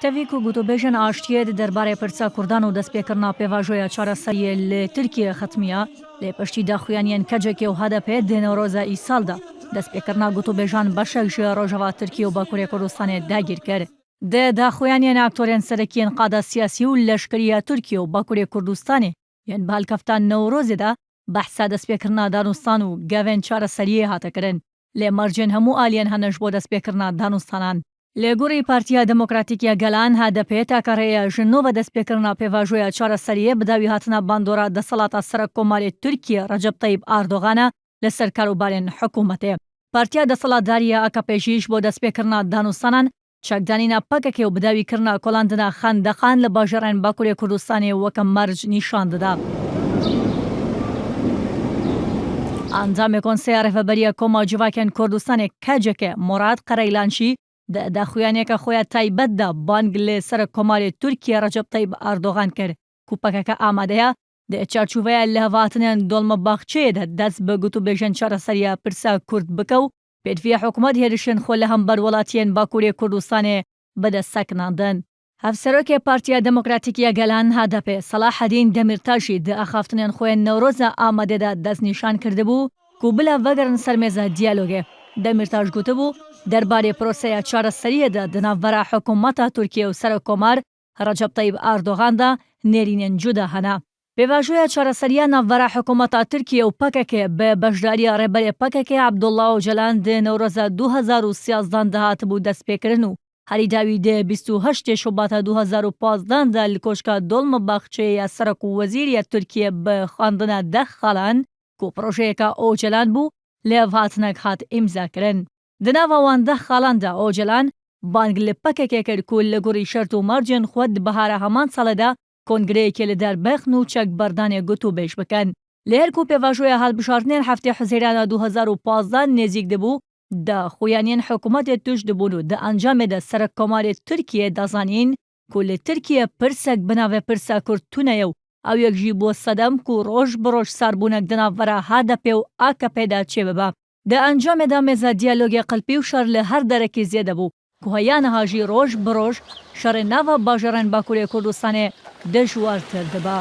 تەڤیک و گوتوبێژن ئاشتیە دەربارەی پرسا کوردان و دەستپێکردنا پێواژۆیە چارەسەریە لە تورکیە ختمیە لێ پشتی داخوایانیان کەجێکی و هەدەپێ دێنەڕۆزە ئیساڵدا دەستپێکردنا گوتوبێژان بەشێک ژێ ڕۆژەوا تورکی و باکوورێ کوردستانێ داگیر کرد. دێ داخوایانیان ئاکتۆرێن سەرەکیان قادا سیاسی و لەشکریە تورکیە و باکوورێ کوردستانێ یان بالکەفتان نەورۆزێدا بەحسا دەستپێکردنا دانوستان و گەڤێن چارەسەریە هاتەکردن لێ مەرجێن هەموو ئالیان هەنەش بۆ دەستپێکردنا دانوستانان. لێگوڕی پارتیا دموکراتیکیە گەلان هەدەپێت تاکەڕەیە ژنۆ بە دەستپێکردنا پێواژۆیە چارەسەریە بداوی هاتنە باندۆرا دەسەڵاتە سەرک کۆماری تورکیە ڕەجەب تەیب ئاردۆغانە لەسەر کاروبارێن حکوومەتێ. پارتیا دەسەڵاتداریە ئەکەپێژیش بۆ دەستپێکردنا دانوستانان چەکدانینا پەکەکێ و بداویکردنا کۆڵاندنا خەندەقان لە باژێڕێن باکوورێ کوردستانێ وەکە مەرج نیشان دەدا. ئەنجامێ کۆنسەیە ڕێڤەبەریە کۆما جوواکێن کوردستانێک کەجێکە مۆراد قەرەیلانشی داخوایانێکە خۆیان تایبەتدا بانگ لێ سەرک کۆماری تورکیە ڕەجەب تەیب ئاردۆغان کرد کوپەکەکە ئامادەیە دە چارچوڤەیە لە هەڤاتنیان دۆڵمە باخچەیەدا دەست بە گوتوبێژن چارەسەریە پرسا کورد بکە و پێدڤیە حکوومەت هێرشن خۆ لە هەمبەر وڵاتیان باکوورێ کوردستانێ بەدە سەکناندن. هەفسەرۆکێ پارتیا دموکراتیکیە گەلان هەدەپێ سەلاحەدین دەمیرتاشی دە ئەخافتنیان خۆیان نەورۆزە ئامادەدا دەست نیشان کردبوو کو بلا ڤەگەرن سەرمێزە دیالۆگێ. دەمیرتاش گوتبوو دەربارەی پرۆسەیە چارەسەریەدا دناڤەرە حکوومەتە تورکیە و سەرک کۆمار ڕەجەب تەیب ئاردۆغاندا نێرینێن جودا هەنا. پێواژۆیە چارەسەریە ناڤەرە حکوومەتە تورکیە و پەکەکێ بە بەشداریە ڕێبەرێ پەکەکێ عەبدوڵڵا ئۆجەلان دێ نەورۆزە 2013 دەهاتبوو دەستپێکردن و هەریداوی دێ 28 شوباتە 2015دا لە کۆشکە دۆڵمە باخچەیە سەرک و وەزیریە تورکیە بە خواندنە دە خاڵان کو پرۆژەیەکە ئۆجەلان بوو لێڤ هاتنەک هات ئیمزاکردن. دناڤەوان دە خاڵاندا ئۆجەلان بانگ لە پەکەکێ کرد کو لە گوڕی شەرت و مەرجێن خۆت بەهارە هەمان ساڵەدا کۆنگرەیەکێ لە دەربەخن و چەک بەردانێ گوتوبێژ بکەن. لە هێرکو پێواژۆیە هەڵبژاردنێن هەفتەی حوزەیرانە 2015 نێزیک دەبوو دا خویانین حکوومەتێ توش دەبوون و دە ئەنجامێدا سەرک کۆمارێ تورکیە دەزانین کو لە تورکیە پرسەک بناوێ پرسا کورتونەیە و ئەو یەکژی بۆ سەدەم کو ڕۆژ بڕۆژ ساربوونەک دناڤەرە هەدەپێ و ئاکەپێدا چێ ببە. دە ئەنجامێدا مێزە دیالۆگی قەلپی و شەر لە هەر دەرەکی زیێدە بوو کو هەیانە هاژی ڕۆژ بڕۆژ شەڕێ ناوە باژێڕێن باکوورێ کوردستانێ دەژوارتر دەبا.